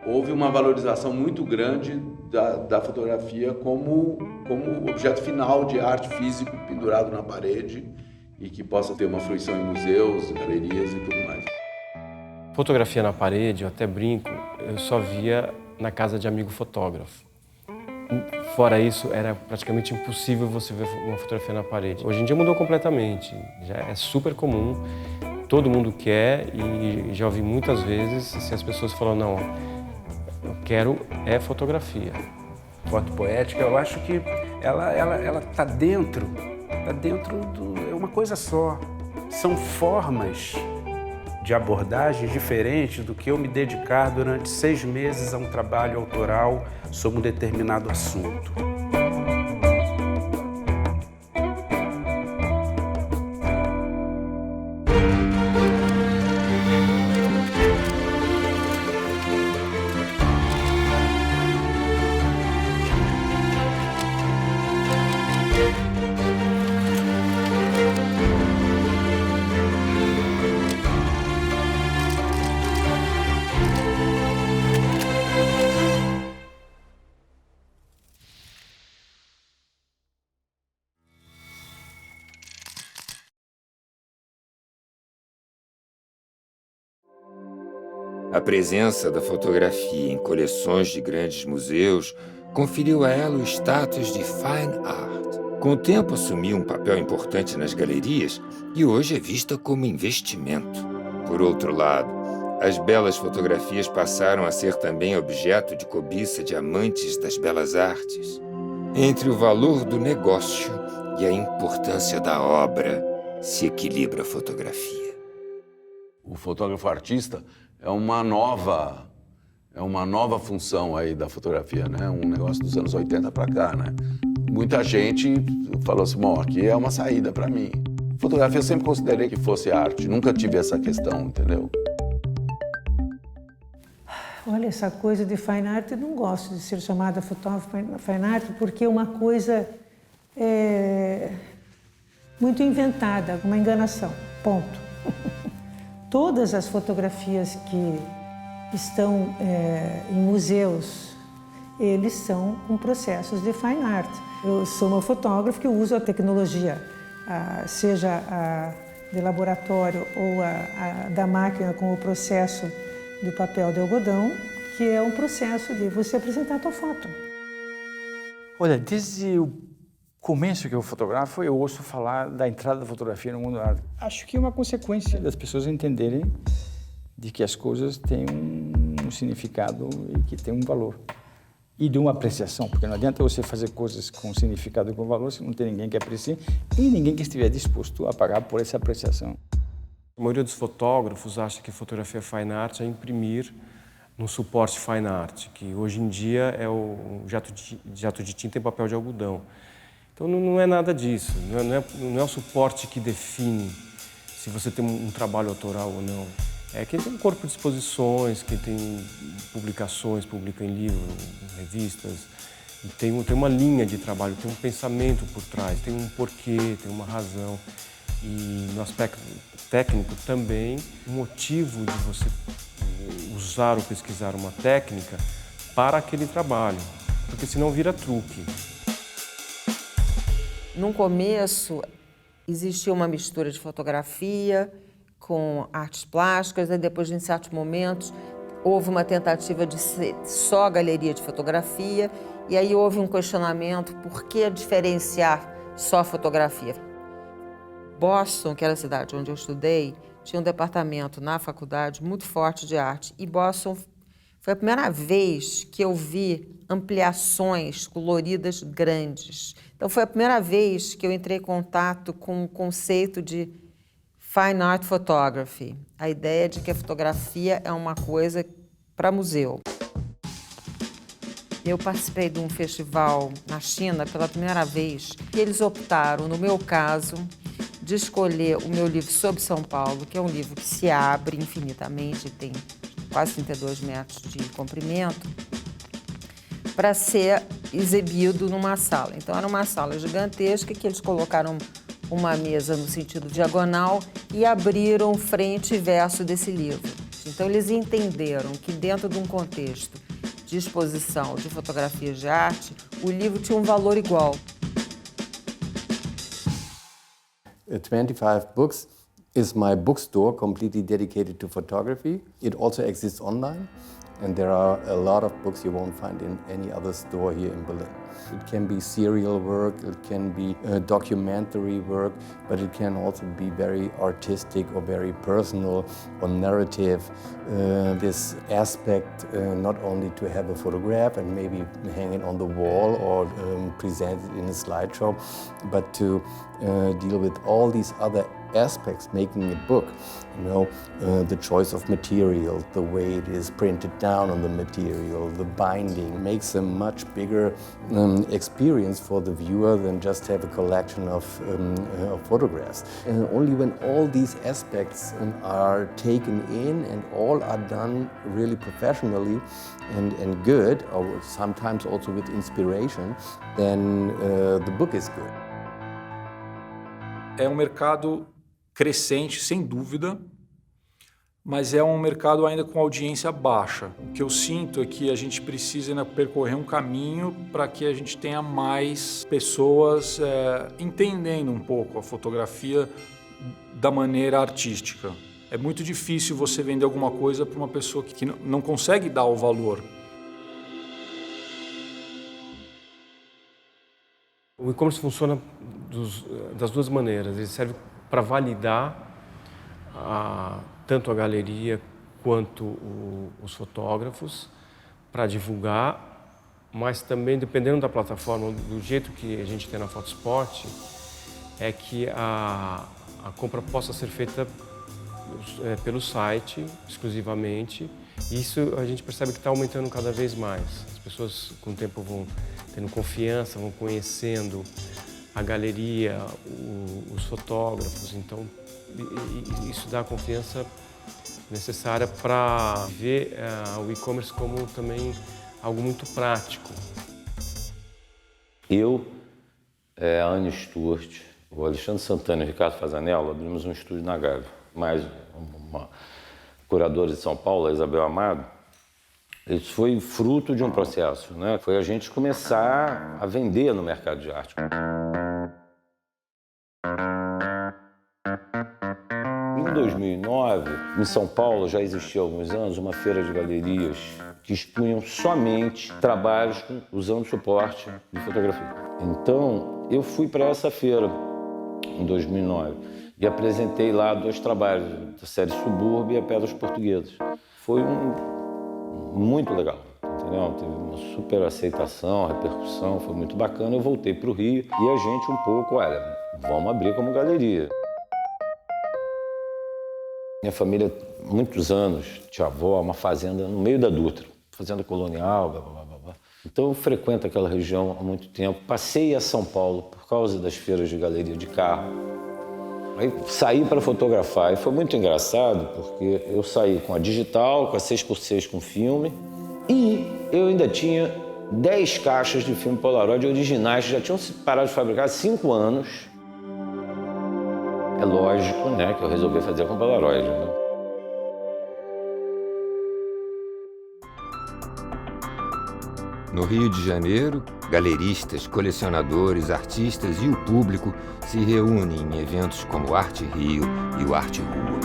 houve uma valorização muito grande da fotografia como objeto final de arte físico pendurado na parede e que possa ter uma fruição em museus, galerias e tudo mais. Fotografia na parede, eu até brinco, eu só via na casa de amigo fotógrafo. Fora isso, era praticamente impossível você ver uma fotografia na parede. Hoje em dia mudou completamente, já é super comum, todo mundo quer e já ouvi muitas vezes as pessoas falam, não, eu quero fotografia. Foto poética, eu acho que ela está dentro é uma coisa só. São formas de abordagens diferentes do que eu me dedicar durante 6 meses a um trabalho autoral sobre um determinado assunto. A presença da fotografia em coleções de grandes museus conferiu a ela o status de fine art. Com o tempo, assumiu um papel importante nas galerias e hoje é vista como investimento. Por outro lado, as belas fotografias passaram a ser também objeto de cobiça de amantes das belas artes. Entre o valor do negócio e a importância da obra se equilibra a fotografia. O fotógrafo artista é uma nova função aí da fotografia, né? Um negócio dos anos 80 para cá, né? Muita gente falou assim, bom, aqui é uma saída para mim. Fotografia eu sempre considerei que fosse arte, nunca tive essa questão, entendeu? Olha, essa coisa de fine art, eu não gosto de ser chamada fotógrafo fine art porque é uma coisa muito inventada, uma enganação, ponto. Todas as fotografias que estão em museus, eles são com processos de fine art. Eu sou uma fotógrafa que uso a tecnologia, seja a de laboratório ou a da máquina com o processo do papel de algodão, que é um processo de você apresentar a tua foto. Olha, desde o começo que eu fotografo, eu ouço falar da entrada da fotografia no mundo da arte. Acho que é uma consequência das pessoas entenderem de que as coisas têm um significado e que têm um valor. E de uma apreciação, porque não adianta você fazer coisas com significado e com valor se não tem ninguém que aprecie e ninguém que estiver disposto a pagar por essa apreciação. A maioria dos fotógrafos acha que fotografia fine art é imprimir num suporte fine art, que hoje em dia é o jato de tinta em papel de algodão. Então não é nada disso, não é o suporte que define se você tem um trabalho autoral ou não. É quem tem um corpo de exposições, quem tem publicações, publica em livros, em revistas, e tem uma linha de trabalho, tem um pensamento por trás, tem um porquê, tem uma razão. E no aspecto técnico também, o motivo de você usar ou pesquisar uma técnica para aquele trabalho, porque senão vira truque. No começo, existia uma mistura de fotografia com artes plásticas, e depois, em certos momentos, houve uma tentativa de ser só galeria de fotografia, e aí houve um questionamento, por que diferenciar só fotografia? Boston, que era a cidade onde eu estudei, tinha um departamento na faculdade muito forte de arte, e Boston foi a primeira vez que eu vi ampliações coloridas grandes. Então, foi a primeira vez que eu entrei em contato com o conceito de Fine Art Photography, a ideia de que a fotografia é uma coisa para museu. Eu participei de um festival na China pela primeira vez e eles optaram, no meu caso, de escolher o meu livro sobre São Paulo, que é um livro que se abre infinitamente, tem quase 32 metros de comprimento, para ser exibido numa sala. Então, era uma sala gigantesca que eles colocaram uma mesa no sentido diagonal e abriram frente e verso desse livro. arte. Então, eles entenderam que dentro de um contexto de exposição de fotografias de arte, o livro tinha um valor igual. 25 Books is my bookstore completely dedicated to photography. It also exists online, and there are a lot of books you won't find in any other store here in Berlin. It can be serial work, it can be documentary work, but it can also be very artistic or very personal or narrative. This aspect not only to have a photograph and maybe hang it on the wall or present it in a slideshow, but to deal with all these other aspects making a book. You know, the choice of material, the way it is printed down on the material, the binding makes a much bigger experience for the viewer than just have a collection of photographs. And only when all these aspects are taken in and all are done really professionally and good, or sometimes also with inspiration, then the book is good. É um mercado crescente, sem dúvida, mas é um mercado ainda com audiência baixa. O que eu sinto é que a gente precisa ainda percorrer um caminho para que a gente tenha mais pessoas entendendo um pouco a fotografia da maneira artística. É muito difícil você vender alguma coisa para uma pessoa que não consegue dar o valor. O e-commerce funciona das duas maneiras. Ele serve para validar tanto a galeria quanto os fotógrafos, para divulgar, mas também, dependendo da plataforma, do jeito que a gente tem na Fotospot, é que a compra possa ser feita pelo site, exclusivamente. Isso a gente percebe que está aumentando cada vez mais. As pessoas, com o tempo, vão tendo confiança, vão conhecendo a galeria, os fotógrafos. Então, isso dá a confiança necessária para ver o e-commerce como também algo muito prático. Eu, a Anne Stuart, o Alexandre Santana e o Ricardo Fazanello abrimos um estúdio na Gávea, mais uma curadora de São Paulo, a Isabel Amado. Isso foi fruto de um processo, né? Foi a gente começar a vender no mercado de arte. Em 2009, em São Paulo, já existia há alguns anos uma feira de galerias que expunham somente trabalhos usando suporte de fotografia. Então, eu fui para essa feira em 2009 e apresentei lá 2 trabalhos da série Subúrbio e a Pedras Portuguesas. Foi muito legal, entendeu? Teve uma super aceitação, repercussão, foi muito bacana. Eu voltei para o Rio e a gente um pouco, olha, vamos abrir como galeria. Minha família, muitos anos, tia-avó, uma fazenda no meio da Dutra, fazenda colonial, blá, blá, blá, blá. Então eu frequento aquela região há muito tempo. Passei a São Paulo por causa das feiras de galeria de carro. Aí saí para fotografar e foi muito engraçado porque eu saí com a digital, com a 6x6 com filme e eu ainda tinha 10 caixas de filme Polaroid originais que já tinham parado de fabricar há 5 anos. É lógico, né, que eu resolvi fazer com Polaroid, né? No Rio de Janeiro, galeristas, colecionadores, artistas e o público se reúnem em eventos como o Arte Rio e o Arte Rua.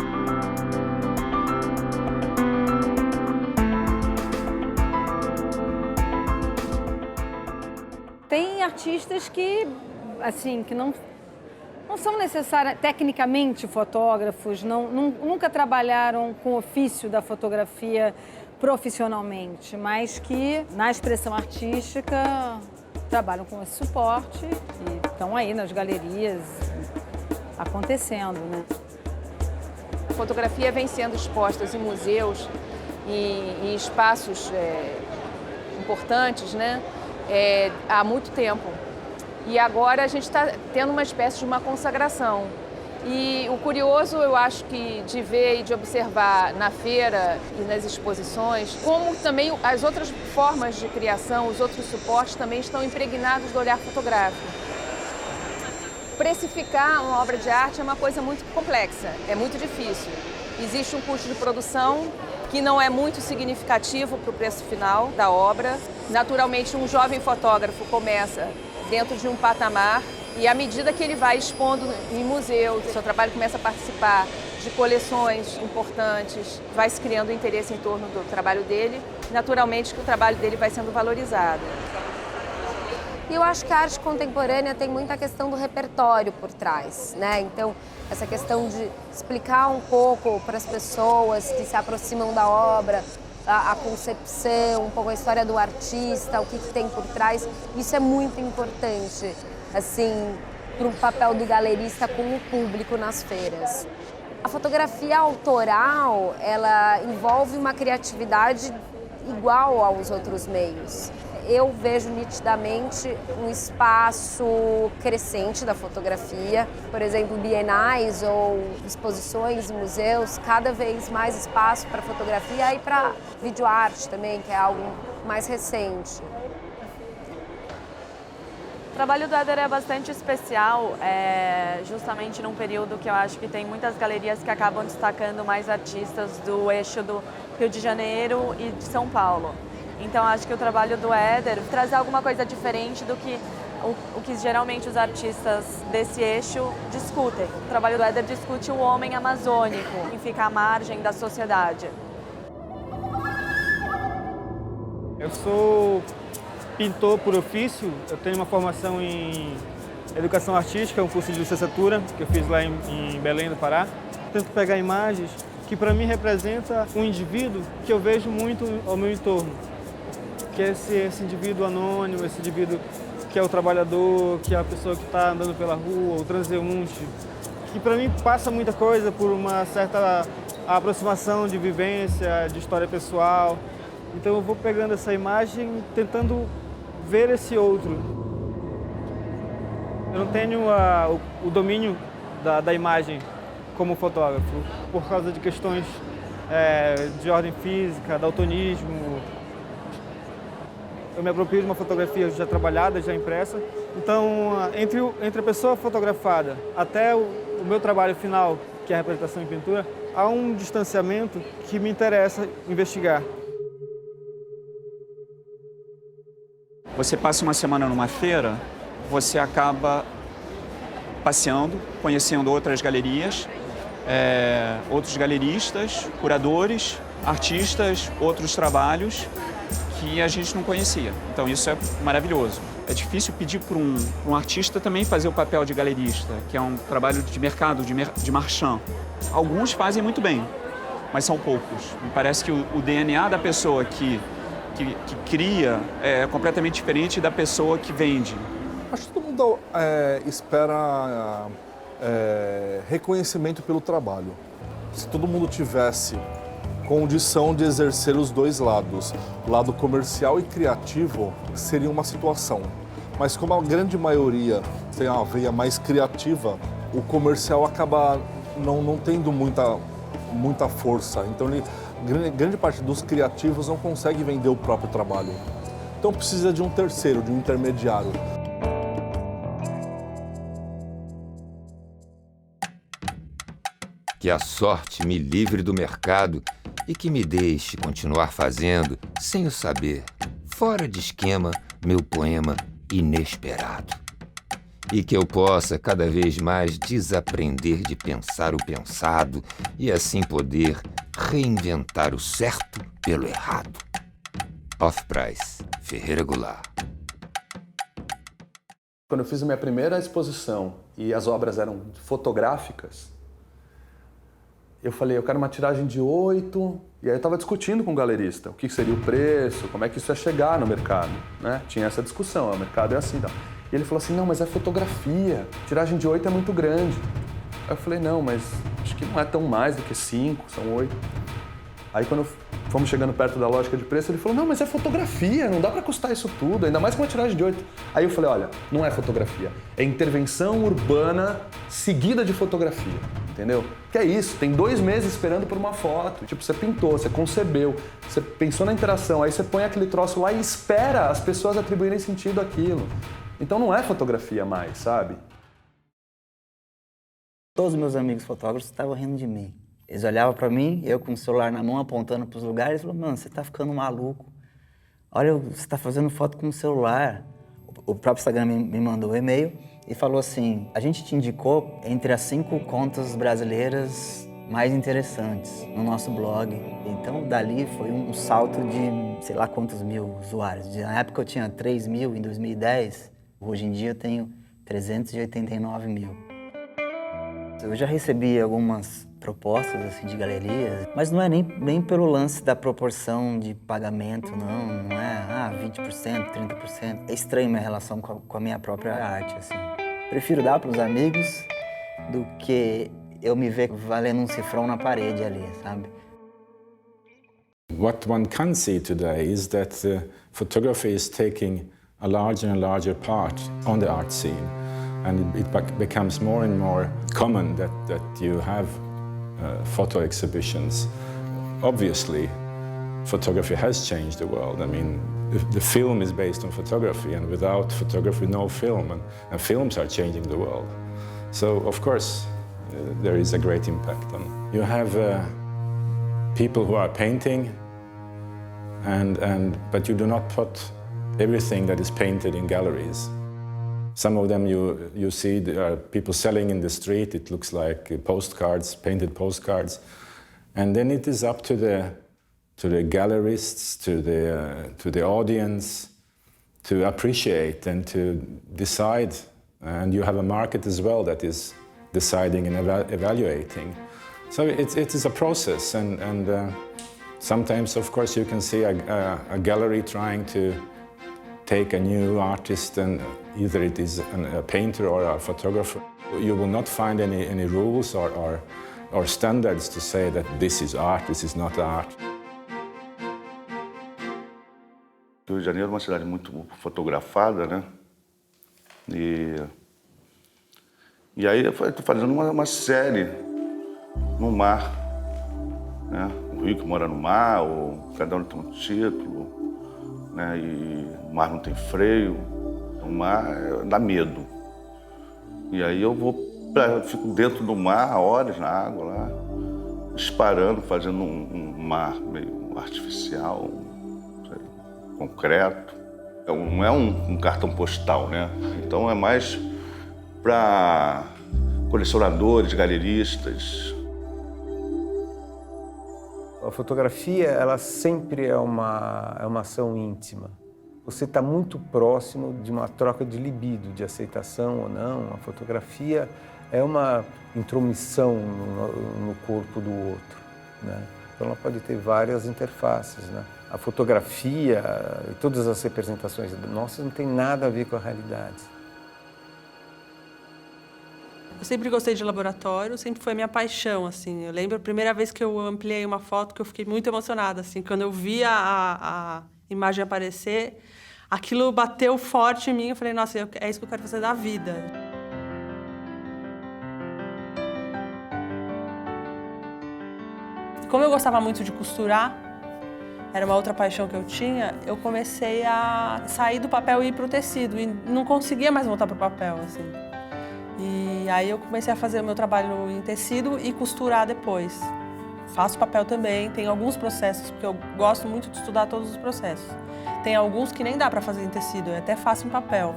Tem artistas que, assim, que não são necessariamente, tecnicamente, fotógrafos, nunca trabalharam com o ofício da fotografia profissionalmente, mas que na expressão artística trabalham com esse suporte e estão aí nas galerias acontecendo, né? A fotografia vem sendo exposta em museus e espaços importantes, né? Há muito tempo. E agora a gente está tendo uma espécie de uma consagração. E o curioso, eu acho que de ver e de observar na feira e nas exposições, como também as outras formas de criação, os outros suportes também estão impregnados do olhar fotográfico. Precificar uma obra de arte é uma coisa muito complexa, é muito difícil. Existe um custo de produção que não é muito significativo para o preço final da obra. Naturalmente, um jovem fotógrafo começa dentro de um patamar e à medida que ele vai expondo em museus, seu trabalho começa a participar de coleções importantes, vai se criando interesse em torno do trabalho dele, naturalmente que o trabalho dele vai sendo valorizado. E eu acho que a arte contemporânea tem muita questão do repertório por trás, né? Então, essa questão de explicar um pouco para as pessoas que se aproximam da obra, a concepção, um pouco a história do artista, o que tem por trás, isso é muito importante, assim, para o papel do galerista com o público nas feiras. A fotografia autoral, ela envolve uma criatividade igual aos outros meios. Eu vejo nitidamente um espaço crescente da fotografia, por exemplo, bienais ou exposições em museus, cada vez mais espaço para fotografia e para videoarte também, que é algo mais recente. O trabalho do Éder é bastante especial, justamente num período que eu acho que tem muitas galerias que acabam destacando mais artistas do eixo do Rio de Janeiro e de São Paulo. Então acho que o trabalho do Éder traz alguma coisa diferente do que o que geralmente os artistas desse eixo discutem. O trabalho do Éder discute o homem amazônico, que fica à margem da sociedade. Eu sou pintor por ofício, eu tenho uma formação em educação artística, um curso de licenciatura que eu fiz lá em Belém do Pará. Tento pegar imagens que para mim representa um indivíduo que eu vejo muito ao meu entorno, que é esse indivíduo anônimo, esse indivíduo que é o trabalhador, que é a pessoa que está andando pela rua, o transeunte, que para mim passa muita coisa por uma certa aproximação de vivência, de história pessoal. Então eu vou pegando essa imagem, tentando ver esse outro. Eu não tenho o domínio da imagem como fotógrafo, por causa de questões de ordem física, daltonismo. Eu me aproprio de uma fotografia já trabalhada, já impressa. Então, entre a pessoa fotografada até o meu trabalho final, que é a representação em pintura, há um distanciamento que me interessa investigar. Você passa uma semana numa feira, você acaba passeando, conhecendo outras galerias, outros galeristas, curadores, artistas, outros trabalhos que a gente não conhecia. Então isso é maravilhoso. É difícil pedir para um artista também fazer o papel de galerista, que é um trabalho de mercado, de marchand. Alguns fazem muito bem, mas são poucos. Me parece que o DNA da pessoa que cria é completamente diferente da pessoa que vende. Acho que todo mundo espera reconhecimento pelo trabalho. Se todo mundo tivesse condição de exercer os dois lados, o lado comercial e criativo, seria uma situação. Mas como a grande maioria tem uma veia mais criativa, o comercial acaba não tendo muita força. Então, grande parte dos criativos não consegue vender o próprio trabalho. Então precisa de um terceiro, de um intermediário. Que a sorte me livre do mercado e que me deixe continuar fazendo, sem o saber, fora de esquema, meu poema inesperado. E que eu possa cada vez mais desaprender de pensar o pensado e assim poder reinventar o certo pelo errado. Off-Price, Ferreira Goulart. Quando eu fiz a minha primeira exposição e as obras eram fotográficas, eu falei, eu quero uma tiragem de 8, e aí eu estava discutindo com o galerista o que seria o preço, como é que isso ia chegar no mercado, né? Tinha essa discussão, o mercado é assim, tá? E ele falou assim, não, mas é fotografia, tiragem de 8 é muito grande. Aí eu falei, não, mas acho que não é tão mais do que 5, são 8. Aí quando fomos chegando perto da lógica de preço, ele falou, não, mas é fotografia, não dá para custar isso tudo, ainda mais com uma tiragem de 8. Aí eu falei, olha, não é fotografia, é intervenção urbana seguida de fotografia, entendeu? Que é isso, tem 2 meses esperando por uma foto. Tipo, você pintou, você concebeu, você pensou na interação, aí você põe aquele troço lá e espera as pessoas atribuírem sentido àquilo. Então não é fotografia mais, sabe? Todos os meus amigos fotógrafos estavam rindo de mim. Eles olhavam para mim, eu com o celular na mão, apontando para os lugares, e falavam, mano, você tá ficando maluco. Olha, você tá fazendo foto com o celular. O próprio Instagram me mandou um e-mail e falou assim, a gente te indicou entre as 5 contas brasileiras mais interessantes no nosso blog. Então, dali foi um salto de sei lá quantos mil usuários. Na época eu tinha 3 mil em 2010, hoje em dia eu tenho 389 mil. Eu já recebi algumas propostas assim, de galerias, mas não é nem pelo lance da proporção de pagamento, não é 20%, 30%. É estranho minha relação com a minha própria arte, assim. Prefiro dar para os amigos do que eu me ver valendo um cifrão na parede ali, sabe? What one can see today is that photography is taking a larger and larger part on the art scene. And it becomes more and more common that you have photo exhibitions. Obviously, photography has changed the world. I mean, the film is based on photography, and without photography, no film. And films are changing the world. So, of course, there is a great impact. You have people who are painting, but you do not put everything that is painted in galleries. Some of them you see there are people selling in the street. It looks like postcards, painted postcards, and then it is up to the gallerists, to the audience, to appreciate and to decide. And you have a market as well that is deciding and evaluating. So it is a process, and sometimes, of course, you can see a gallery trying to take a new artist, and either it is a painter or a photographer. You will not find any rules or standards to say that this is art, this is not art. O Rio de Janeiro é uma cidade muito fotografada, né? E aí eu estou fazendo uma série no mar, né? O Rio que mora no mar, cada um tem um título, né? E o mar não tem freio, o mar dá medo. E aí eu fico dentro do mar, horas na água lá, disparando, fazendo um mar meio artificial, concreto. Não é um cartão postal, né? Então é mais para colecionadores, galeristas. A fotografia, ela sempre é uma ação íntima. Você está muito próximo de uma troca de libido, de aceitação ou não. A fotografia é uma intromissão no corpo do outro, né? Então ela pode ter várias interfaces, né? A fotografia e todas as representações nossas não tem nada a ver com a realidade. Eu sempre gostei de laboratório, sempre foi a minha paixão, assim. Eu lembro a primeira vez que eu ampliei uma foto que eu fiquei muito emocionada, assim. Quando eu vi a imagem aparecer, aquilo bateu forte em mim. Eu falei, nossa, é isso que eu quero fazer da vida. Como eu gostava muito de costurar, era uma outra paixão que eu tinha, eu comecei a sair do papel e ir para o tecido. E não conseguia mais voltar para o papel, assim. E aí eu comecei a fazer o meu trabalho em tecido e costurar depois. Faço papel também, tem alguns processos, porque eu gosto muito de estudar todos os processos. Tem alguns que nem dá para fazer em tecido, eu até faço em papel.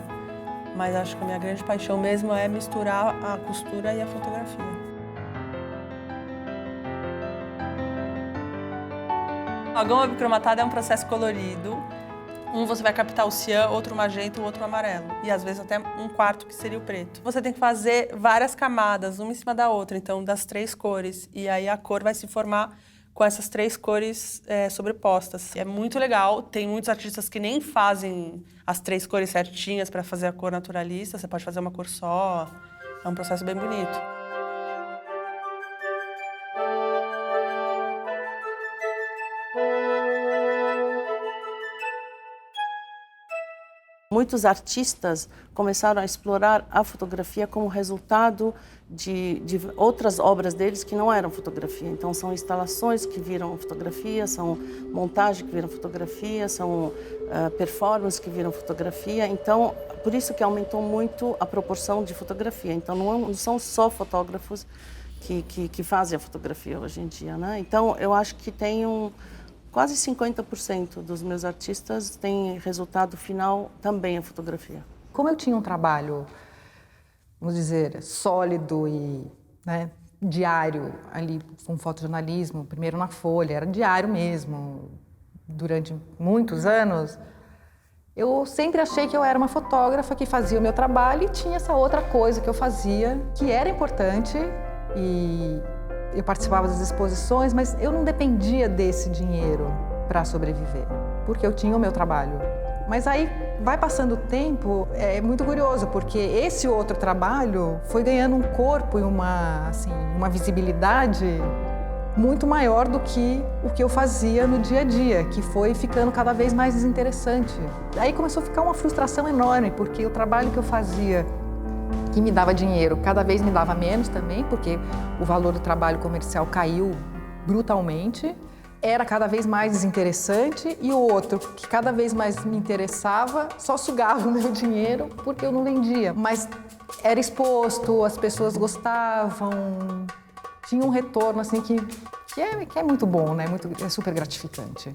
Mas acho que a minha grande paixão mesmo é misturar a costura e a fotografia. A goma bicromatada é um processo colorido. Um você vai captar o cian, outro magenta, o outro amarelo. E às vezes até um quarto que seria o preto. Você tem que fazer várias camadas, uma em cima da outra, então das 3 cores. E aí a cor vai se formar com essas 3 cores sobrepostas. E é muito legal, tem muitos artistas que nem fazem as 3 cores certinhas para fazer a cor naturalista. Você pode fazer uma cor só, é um processo bem bonito. Muitos artistas começaram a explorar a fotografia como resultado de outras obras deles que não eram fotografia. Então, são instalações que viram fotografia, são montagens que viram fotografia, são performances que viram fotografia. Então, por isso que aumentou muito a proporção de fotografia. Então, não são só fotógrafos que fazem a fotografia hoje em dia, né? Então, eu acho que tem quase 50% dos meus artistas têm resultado final também a fotografia. Como eu tinha um trabalho, vamos dizer, sólido e, né, diário ali com fotojornalismo, primeiro na Folha, era diário mesmo, durante muitos anos, eu sempre achei que eu era uma fotógrafa que fazia o meu trabalho e tinha essa outra coisa que eu fazia, que era importante, e eu participava das exposições, mas eu não dependia desse dinheiro para sobreviver, porque eu tinha o meu trabalho. Mas aí vai passando o tempo, é muito curioso, porque esse outro trabalho foi ganhando um corpo e uma visibilidade muito maior do que o que eu fazia no dia a dia, que foi ficando cada vez mais desinteressante. Aí começou a ficar uma frustração enorme, porque o trabalho que eu fazia, que me dava dinheiro, cada vez me dava menos também, porque o valor do trabalho comercial caiu brutalmente, era cada vez mais desinteressante, e o outro, que cada vez mais me interessava, só sugava o meu dinheiro porque eu não vendia. Mas era exposto, as pessoas gostavam, tinha um retorno assim que é muito bom, né? É super gratificante.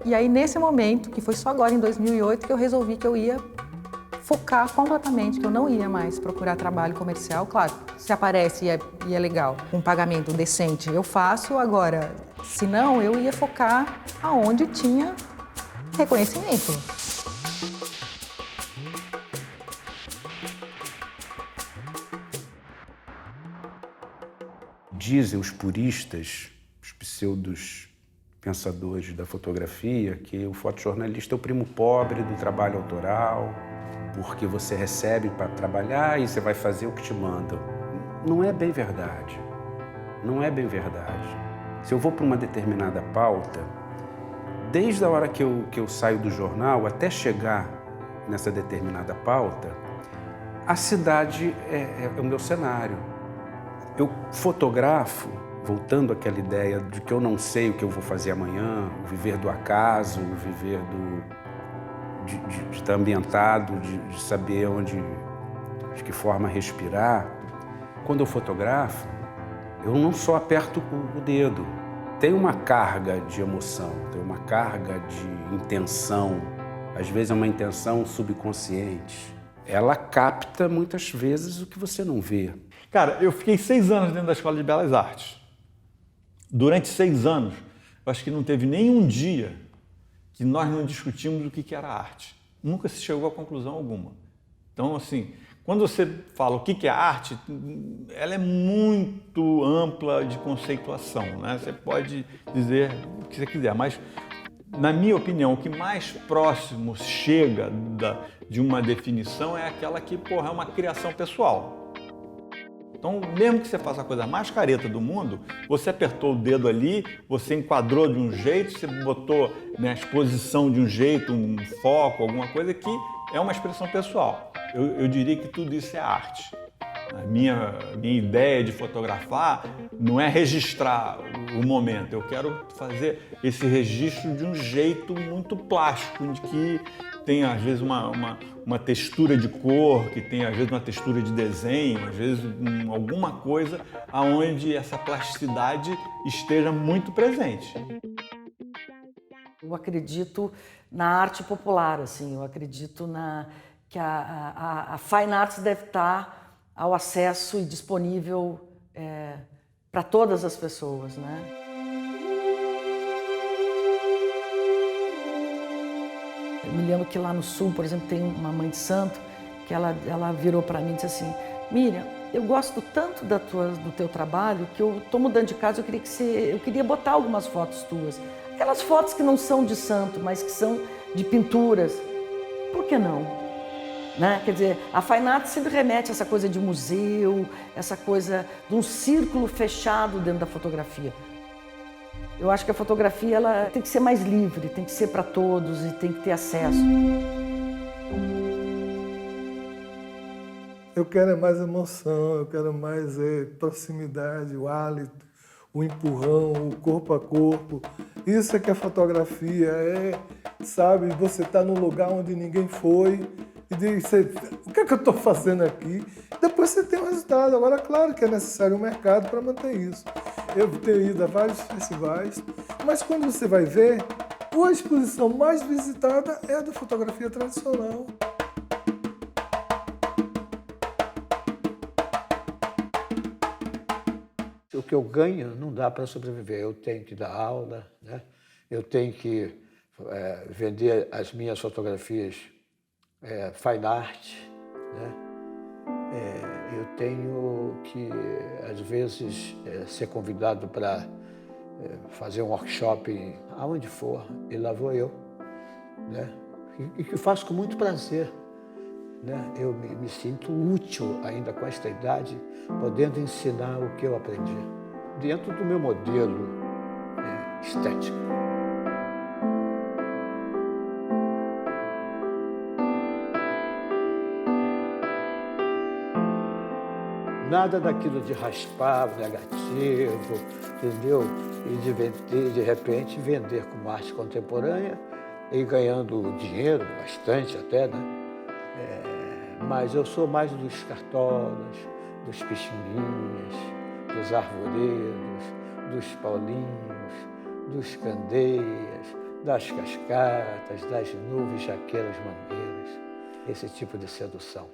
E aí, nesse momento, que foi só agora em 2008, que eu resolvi que eu ia focar completamente, que eu não ia mais procurar trabalho comercial. Claro, se aparece e é legal, um pagamento decente, eu faço. Agora, se não, eu ia focar aonde tinha reconhecimento. Dizem os puristas, os pseudos pensadores da fotografia, que o fotojornalista é o primo pobre do trabalho autoral, porque você recebe para trabalhar e você vai fazer o que te mandam. Não é bem verdade. Não é bem verdade. Se eu vou para uma determinada pauta, desde a hora que eu saio do jornal até chegar nessa determinada pauta, a cidade é o meu cenário. Eu fotografo, voltando àquela ideia de que eu não sei o que eu vou fazer amanhã, o viver do acaso, o viver de estar ambientado, de saber de que forma respirar. Quando eu fotografo, eu não só aperto o dedo. Tem uma carga de emoção, tem uma carga de intenção. Às vezes é uma intenção subconsciente. Ela capta muitas vezes o que você não vê. Cara, eu fiquei 6 anos dentro da Escola de Belas Artes. Durante 6 anos, eu acho que não teve nenhum dia que nós não discutimos o que era arte. Nunca se chegou a conclusão alguma. Então, assim, quando você fala o que é arte, ela é muito ampla de conceituação, né? Você pode dizer o que você quiser, mas, na minha opinião, o que mais próximo chega de uma definição é aquela que, porra, é uma criação pessoal. Então, mesmo que você faça a coisa mais careta do mundo, você apertou o dedo ali, você enquadrou de um jeito, você botou, né, a exposição de um jeito, um foco, alguma coisa que é uma expressão pessoal. Eu diria que tudo isso é arte. A minha ideia de fotografar não é registrar o momento, eu quero fazer esse registro de um jeito muito plástico, de que tem às vezes uma textura de cor, que tem às vezes uma textura de desenho, às vezes alguma coisa aonde essa plasticidade esteja muito presente. Eu acredito na arte popular, assim, eu acredito que a Fine Arts deve estar ao acesso e disponível para todas as pessoas, né? Eu me lembro que lá no Sul, por exemplo, tem uma mãe de santo que ela virou para mim e disse assim: Miriam, eu gosto tanto do teu trabalho que eu estou mudando de casa, eu queria botar algumas fotos tuas. Aquelas fotos que não são de santo, mas que são de pinturas. Por que não? Né? Quer dizer, a Fine Art sempre remete a essa coisa de museu, essa coisa de um círculo fechado dentro da fotografia. Eu acho que a fotografia ela tem que ser mais livre, tem que ser para todos e tem que ter acesso. Eu quero mais emoção, eu quero mais proximidade, o hálito, o empurrão, o corpo a corpo. Isso é que a fotografia sabe, você está num lugar onde ninguém foi, e você O que é que eu estou fazendo aqui? Depois você tem o resultado. Agora, claro que é necessário um mercado para manter isso. Eu tenho ido a vários festivais, mas quando você vai ver, a exposição mais visitada é a da fotografia tradicional. O que eu ganho não dá para sobreviver. Eu tenho que dar aula, né? Eu tenho que vender as minhas fotografias fine art, né? Eu tenho que, às vezes, ser convidado para fazer um workshop aonde for, e lá vou eu, né? E que faço com muito prazer, né? Eu me sinto útil ainda com esta idade, podendo ensinar o que eu aprendi, dentro do meu modelo estético. Nada daquilo de raspar negativo, entendeu? E de repente vender como arte contemporânea e ganhando dinheiro, bastante até, né? Mas eu sou mais dos cartolas, dos pixinguinhas, dos arvoredos, dos paulinhos, dos candeias, das cascatas, das nuvens jaqueiras mangueiras, esse tipo de sedução.